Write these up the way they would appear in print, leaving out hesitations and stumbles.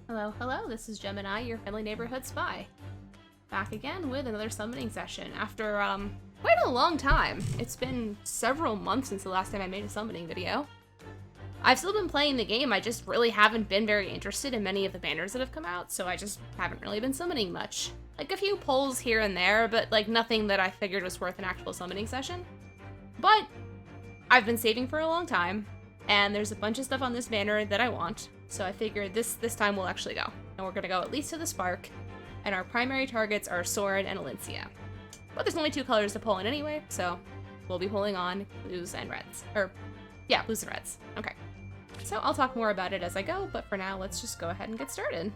Hello, hello, this is Gemini, your friendly neighborhood spy. Back again with another summoning session after, quite a long time. It's been several months since the last time I made a summoning video. I've still been playing the game, I just really haven't been very interested in many of the banners that have come out, so I just haven't really been summoning much. Like, a few pulls here and there, but, like, nothing that I figured was worth an actual summoning session. But I've been saving for a long time, and there's a bunch of stuff on this banner that I want. So I figured this time we'll actually go. And we're gonna go at least to the Spark, and our primary targets are Soren and Elincia. But there's only two colors to pull in anyway, so we'll be pulling on blues and reds. Or, yeah, blues and reds. Okay. So I'll talk more about it as I go, but for now, let's just go ahead and get started.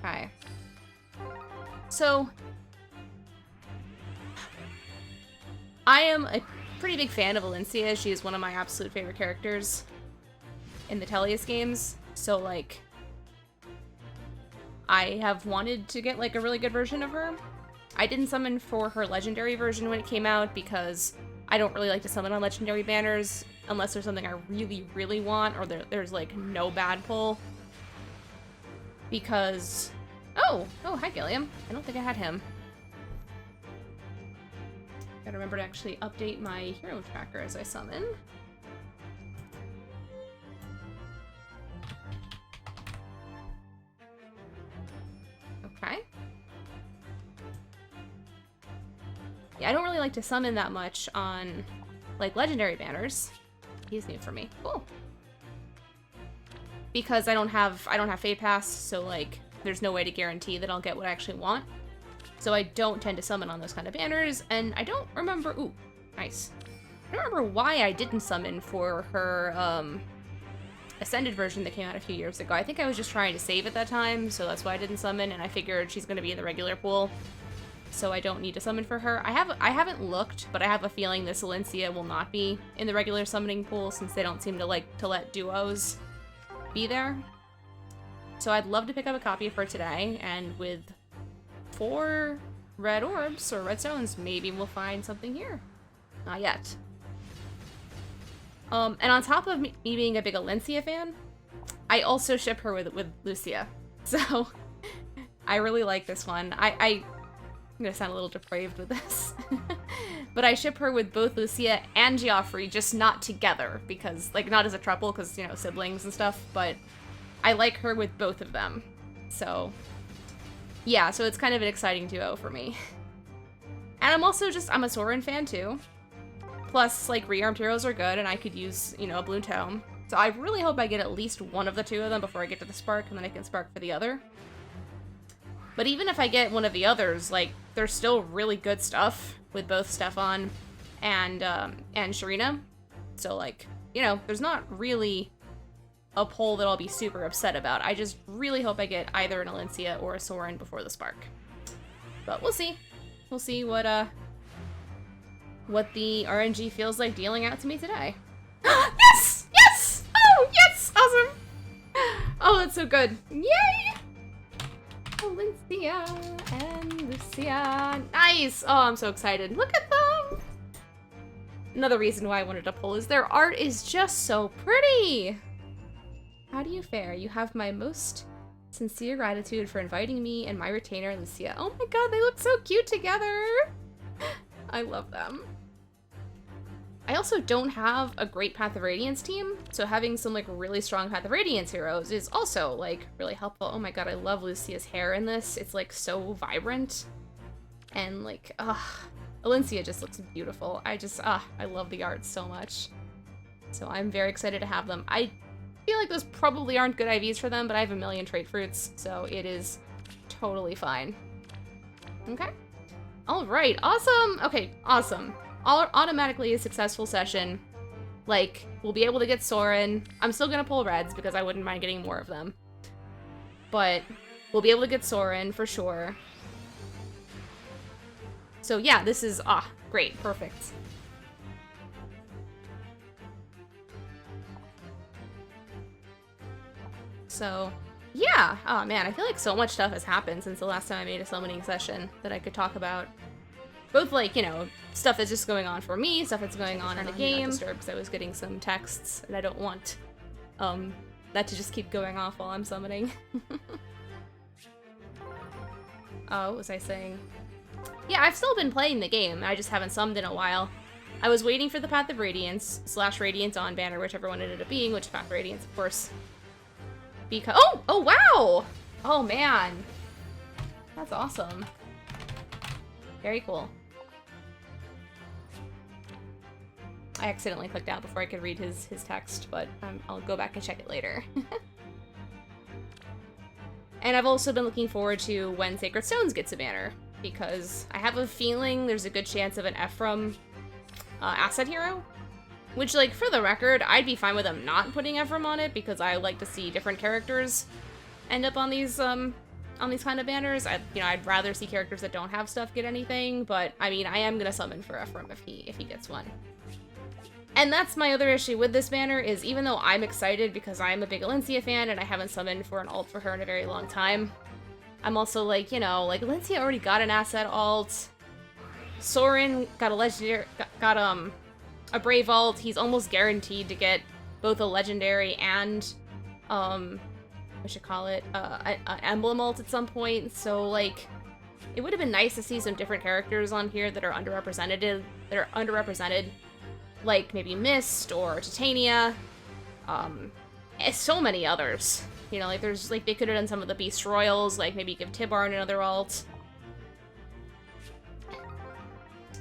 Okay. So, I am a pretty big fan of Elincia. She is one of my absolute favorite characters in the Tellius games, so, like, I have wanted to get, like, a really good version of her. I didn't summon for her legendary version when it came out because I don't really like to summon on legendary banners unless there's something I really, really want, or there's, like, no bad pull. Because... Oh, hi, Gilliam. I don't think I had him. Gotta remember to actually update my hero tracker as I summon. Okay. Yeah, I don't really like to summon that much on, like, legendary banners. He's new for me. Cool. Because I don't have Fade Pass, so, like, there's no way to guarantee that I'll get what I actually want. So I don't tend to summon on those kind of banners, and I don't remember... Ooh, nice. I don't remember why I didn't summon for her, Ascended version that came out a few years ago. I think I was just trying to save at that time, so that's why I didn't summon, and I figured she's going to be in the regular pool, so I don't need to summon for her. I haven't looked, but I have a feeling this Elincia will not be in the regular summoning pool since they don't seem to like to let duos be there. So I'd love to pick up a copy for today, and with 4 red orbs, or red stones, maybe we'll find something here. Not yet. And on top of me being a big Elincia fan, I also ship her with Lucia. So, I really like this one. I'm gonna sound a little depraved with this. But I ship her with both Lucia and Geoffrey, just not together, because, like, not as a trouble, because, you know, siblings and stuff, but I like her with both of them. So, yeah, so it's kind of an exciting duo for me. And I'm a Soren fan, too. Plus, like, rearmed heroes are good, and I could use, you know, a blue tome. So I really hope I get at least one of the two of them before I get to the Spark, and then I can Spark for the other. But even if I get one of the others, like, there's still really good stuff with both Stefan and Sharina. So, like, you know, there's not really a pull that I'll be super upset about. I just really hope I get either an Elincia or a Soren before the Spark. But we'll see. We'll see what the RNG feels like dealing out to me today. Yes! Yes! Oh, yes! Awesome! Oh, that's so good. Yay! Elincia and Lucia. Nice! Oh, I'm so excited. Look at them! Another reason why I wanted to pull is their art is just so pretty! How do you fare? You have my most sincere gratitude for inviting me and my retainer, Lucia. Oh my god, they look so cute together! I love them. I also don't have a great Path of Radiance team, so having some, like, really strong Path of Radiance heroes is also, like, really helpful. Oh my god, I love Lucia's hair in this. It's, like, so vibrant. And, like, Elincia just looks beautiful. I love the art so much. So I'm very excited to have them. I feel like those probably aren't good IVs for them, but I have a million trait fruits, so it is totally fine. Okay. Alright, awesome! Okay, awesome. Automatically a successful session. Like, we'll be able to get Soren. I'm still gonna pull reds because I wouldn't mind getting more of them. But we'll be able to get Soren for sure. So yeah, this is, great, perfect. So, yeah. Oh man, I feel like so much stuff has happened since the last time I made a summoning session that I could talk about. Both, like, you know, stuff that's just going on for me, stuff that's going on in the game. Because I was getting some texts, and I don't want that to just keep going off while I'm summoning. Oh, what was I saying? Yeah, I've still been playing the game. I just haven't summoned in a while. I was waiting for the Path of Radiance / Radiance on banner, whichever one it ended up being, which Path of Radiance, of course. Because oh wow! Oh man, that's awesome. Very cool. I accidentally clicked out before I could read his text, but I'll go back and check it later. And I've also been looking forward to when Sacred Stones gets a banner, because I have a feeling there's a good chance of an Ephraim asset hero. Which, like, for the record, I'd be fine with them not putting Ephraim on it, because I like to see different characters end up on these kind of banners. I'd rather see characters that don't have stuff get anything, but I mean, I am gonna summon for Ephraim if he gets one. And that's my other issue with this banner, is even though I'm excited because I'm a big Elincia fan and I haven't summoned for an alt for her in a very long time, I'm also like, you know, like, Elincia already got an asset alt. Soren got a legendary, got a brave alt. He's almost guaranteed to get both a legendary and, an emblem alt at some point. So, like, it would have been nice to see some different characters on here that are underrepresented, like maybe Mist or Titania, so many others. You know, like, there's, like, they could have done some of the Beast Royals, like, maybe give Tibarn another alt.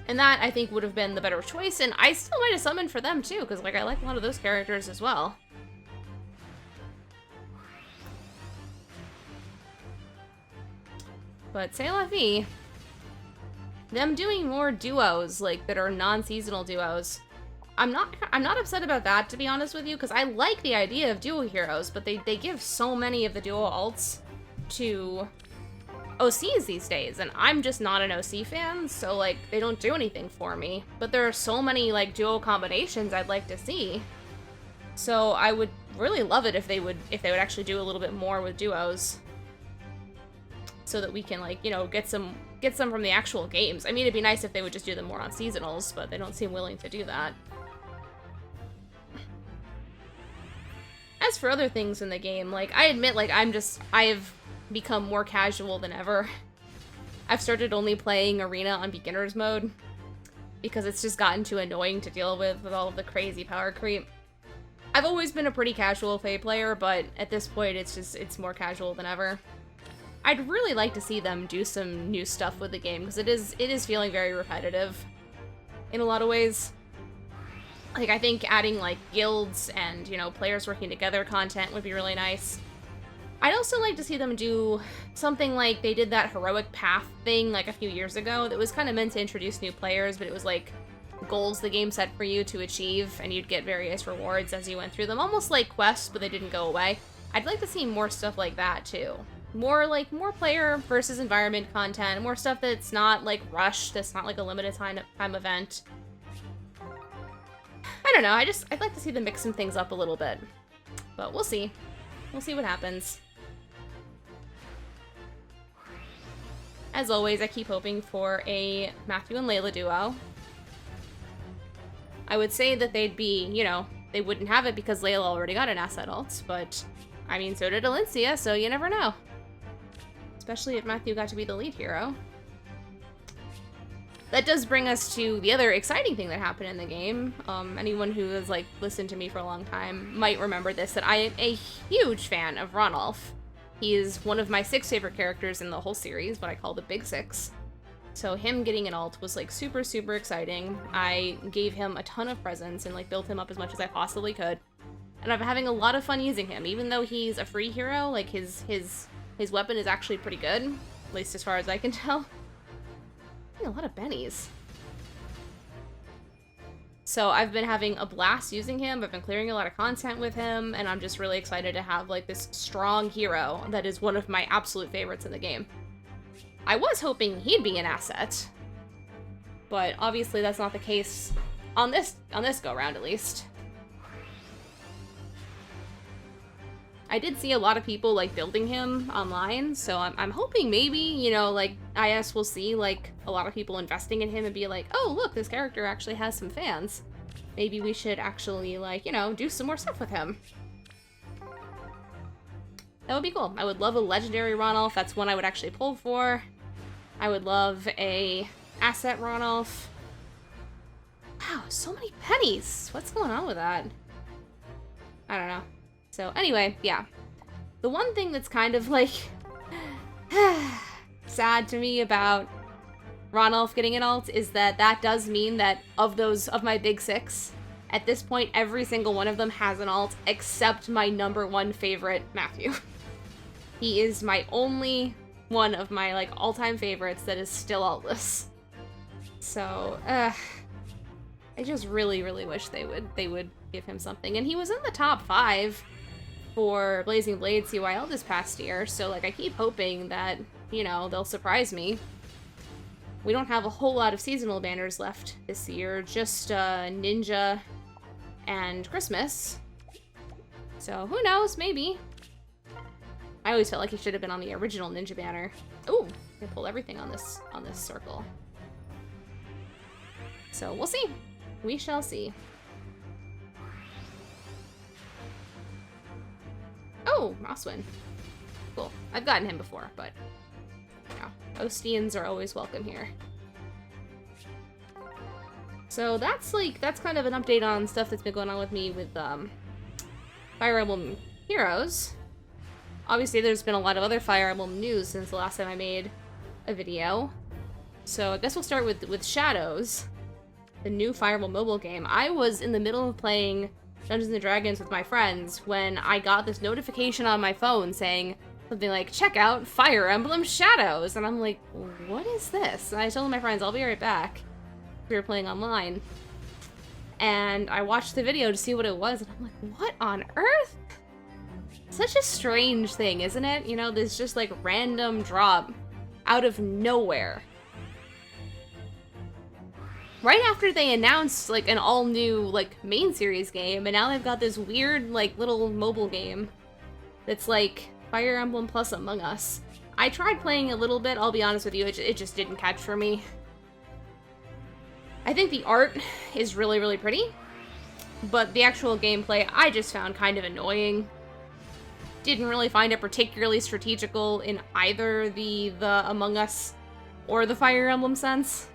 And that, I think, would have been the better choice, and I still might have summoned for them, too, because, like, I like a lot of those characters as well. But c'est la vie. Them doing more duos, like, that are non-seasonal duos, I'm not upset about that, to be honest with you, because I like the idea of duo heroes, but they give so many of the duo alts to OCs these days, and I'm just not an OC fan, so, like, they don't do anything for me. But there are so many, like, duo combinations I'd like to see. So I would really love it if they would actually do a little bit more with duos, so that we can, like, you know, get some from the actual games. I mean, it'd be nice if they would just do them more on seasonals, but they don't seem willing to do that. As for other things in the game, like, I admit, like, I've become more casual than ever. I've started only playing Arena on beginner's mode, because it's just gotten too annoying to deal with all of the crazy power creep. I've always been a pretty casual Fae player, but at this point, it's more casual than ever. I'd really like to see them do some new stuff with the game, because it is feeling very repetitive in a lot of ways. Like, I think adding, like, guilds and, you know, players working together content would be really nice. I'd also like to see them do something like they did that heroic path thing, like, a few years ago that was kind of meant to introduce new players, but it was, like, goals the game set for you to achieve, and you'd get various rewards as you went through them. Almost like quests, but they didn't go away. I'd like to see more stuff like that, too. More player versus environment content, more stuff that's not, like, rushed, that's not, like, a limited time event. I don't know, I'd like to see them mix some things up a little bit. But we'll see. We'll see what happens. As always, I keep hoping for a Matthew and Layla duo. I would say that they'd be, you know, they wouldn't have it because Layla already got an asset alt, but, I mean, so did Elincia, so you never know. Especially if Matthew got to be the lead hero. That does bring us to the other exciting thing that happened in the game. Anyone who has, like, listened to me for a long time might remember this, that I am a huge fan of Ronolf. He is one of my 6 favorite characters in the whole series, what I call the Big 6. So him getting an alt was, like, super, super exciting. I gave him a ton of presents and, like, built him up as much as I possibly could. And I've been having a lot of fun using him. Even though he's a free hero, like, his weapon is actually pretty good, at least as far as I can tell. A lot of bennies. So I've been having a blast using him, I've been clearing a lot of content with him, and I'm just really excited to have, like, this strong hero that is one of my absolute favorites in the game. I was hoping he'd be an asset, but obviously that's not the case on this go-round, at least. I did see a lot of people, like, building him online, so I'm hoping maybe, you know, like, IS will see, like, a lot of people investing in him and be like, oh, look, this character actually has some fans. Maybe we should actually, like, you know, do some more stuff with him. That would be cool. I would love a legendary Ronolf. That's one I would actually pull for. I would love a asset Ronolf. Wow, so many pennies. What's going on with that? I don't know. So anyway, yeah. The one thing that's kind of like sad to me about Ronolf getting an alt is that that does mean that of my big 6, at this point, every single one of them has an alt except my #1 favorite, Matthew. He is my only one of my like all-time favorites that is still altless. So, I just really, really wish they would give him something. And he was in the top 5 for Blazing Blade CYL this past year, so like I keep hoping that, you know, they'll surprise me. We don't have a whole lot of seasonal banners left this year, just Ninja and Christmas. So who knows, maybe. I always felt like he should have been on the original Ninja banner. Ooh, I pulled everything on this circle. So we'll see. We shall see. Oh, Mosswin. Cool. I've gotten him before, but you know, Ostians are always welcome here. So that's kind of an update on stuff that's been going on with me with Fire Emblem Heroes. Obviously, there's been a lot of other Fire Emblem news since the last time I made a video. So I guess we'll start with Shadows, the new Fire Emblem mobile game. I was in the middle of playing Dungeons & Dragons with my friends when I got this notification on my phone saying something like, check out Fire Emblem Shadows. And I'm like, what is this? And I told my friends, I'll be right back. We were playing online. And I watched the video to see what it was, and I'm like, what on earth? Such a strange thing, isn't it? You know, this just like random drop out of nowhere. Right after they announced like an all new like main series game, and now they've got this weird like little mobile game that's like Fire Emblem plus Among Us. I tried playing a little bit, I'll be honest with you, it just didn't catch for me. I think the art is really, really pretty, but the actual gameplay I just found kind of annoying. Didn't really find it particularly strategical in either the Among Us or the Fire Emblem sense.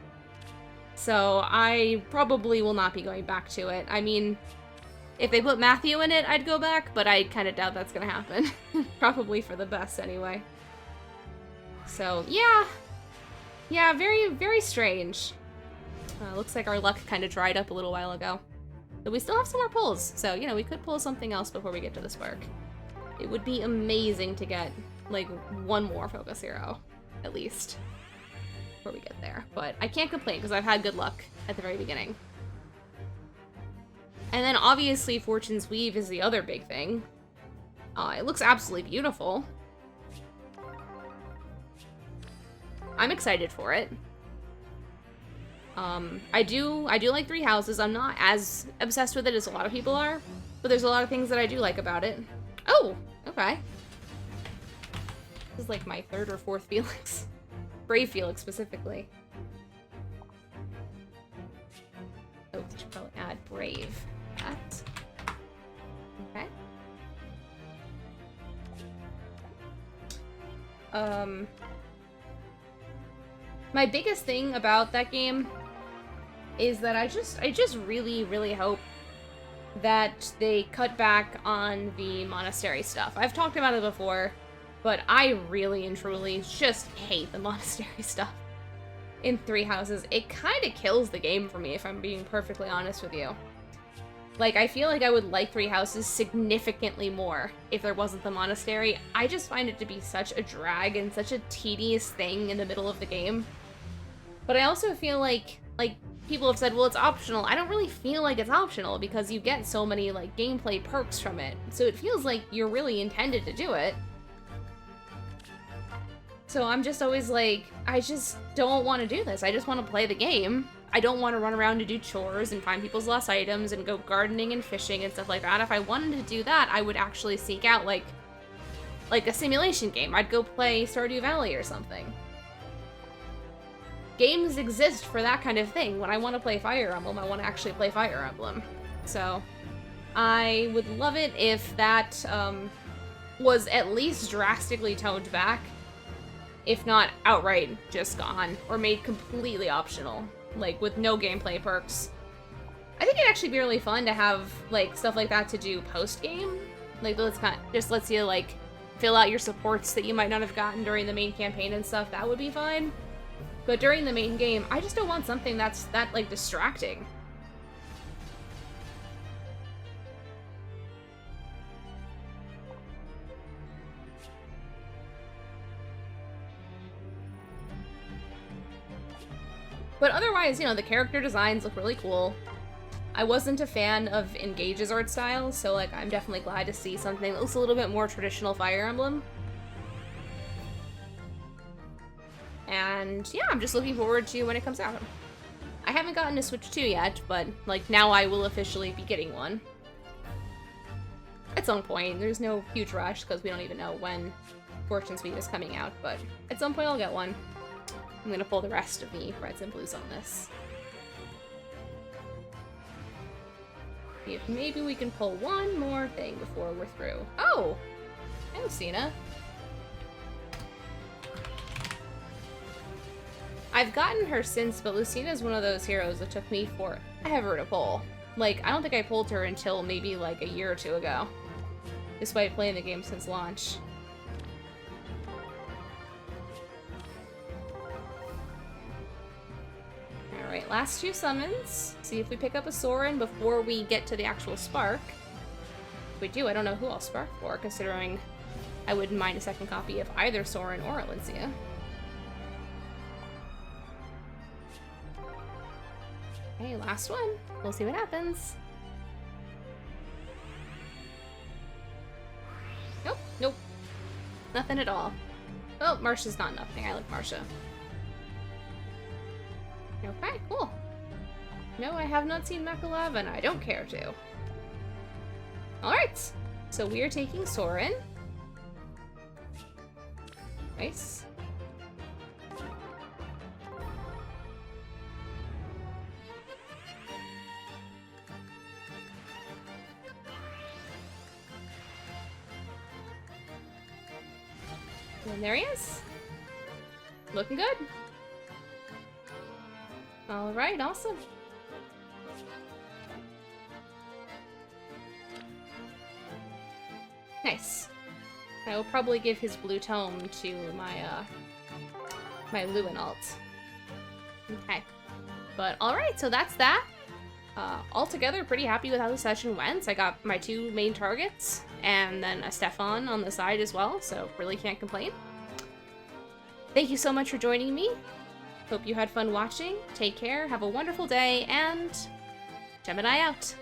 So I probably will not be going back to it. I mean, if they put Matthew in it, I'd go back, but I kind of doubt that's gonna happen. Probably for the best anyway. So yeah. Yeah, very, very strange. Looks like our luck kind of dried up a little while ago. But we still have some more pulls, so, you know, we could pull something else before we get to the Spark. It would be amazing to get, like, one more Focus Hero, at least, before we get there. But I can't complain, because I've had good luck at the very beginning. And then, obviously, Fortune's Weave is the other big thing. It looks absolutely beautiful. I'm excited for it. I do like Three Houses. I'm not as obsessed with it as a lot of people are, but there's a lot of things that I do like about it. Oh, okay. This is like my 3rd or 4th Felix. Brave Felix, specifically. Oh, I should probably add Brave. That. Okay. My biggest thing about that game is that I just really, really hope that they cut back on the monastery stuff. I've talked about it before, but I really and truly just hate the monastery stuff in Three Houses. It kind of kills the game for me, if I'm being perfectly honest with you. Like, I feel like I would like Three Houses significantly more if there wasn't the monastery. I just find it to be such a drag and such a tedious thing in the middle of the game. But I also feel like people have said, well, it's optional. I don't really feel like it's optional because you get so many, like, gameplay perks from it. So it feels like you're really intended to do it. So I'm just always like, I just don't want to do this. I just want to play the game. I don't want to run around to do chores and find people's lost items and go gardening and fishing and stuff like that. If I wanted to do that, I would actually seek out, like a simulation game. I'd go play Stardew Valley or something. Games exist for that kind of thing. When I want to play Fire Emblem, I want to actually play Fire Emblem. So, I would love it if that was at least drastically toned back, if not outright just gone, or made completely optional, like with no gameplay perks. I think it'd actually be really fun to have like stuff like that to do post-game. Like just lets you like fill out your supports that you might not have gotten during the main campaign and stuff. That would be fine. But during the main game, I just don't want something that's that like distracting. But otherwise, you know, the character designs look really cool. I wasn't a fan of Engage's art style, so like I'm definitely glad to see something that looks a little bit more traditional Fire Emblem. And yeah, I'm just looking forward to when it comes out. I haven't gotten a Switch 2 yet, but like now I will officially be getting one. At some point. There's no huge rush because we don't even know when Fortune Sweet is coming out, but at some point I'll get one. I'm gonna pull the rest of the reds and blues on this. If maybe we can pull one more thing before we're through. Oh! Hey, Lucina. I've gotten her since, but Lucina is one of those heroes that took me forever to pull. Like, I don't think I pulled her until maybe like a year or two ago, despite playing the game since launch. Alright, last two summons. See if we pick up a Soren before we get to the actual spark. If we do, I don't know who I'll spark for, considering I wouldn't mind a second copy of either Soren or Elincia. Okay, last one. We'll see what happens. Nope, nope. Nothing at all. Oh, Marcia's not nothing. I like Marcia. Okay, cool. No, I have not seen Makalav, and I don't care to. Alright, so we are taking Soren. Nice. And there he is. Looking good. Alright, awesome. Nice. I will probably give his blue tome to my Lewin alt. Okay. But alright, so that's that. Altogether, pretty happy with how the session went. I got my two main targets, and then a Stefan on the side as well, so really can't complain. Thank you so much for joining me. Hope you had fun watching. Take care, have a wonderful day, and Gemini out.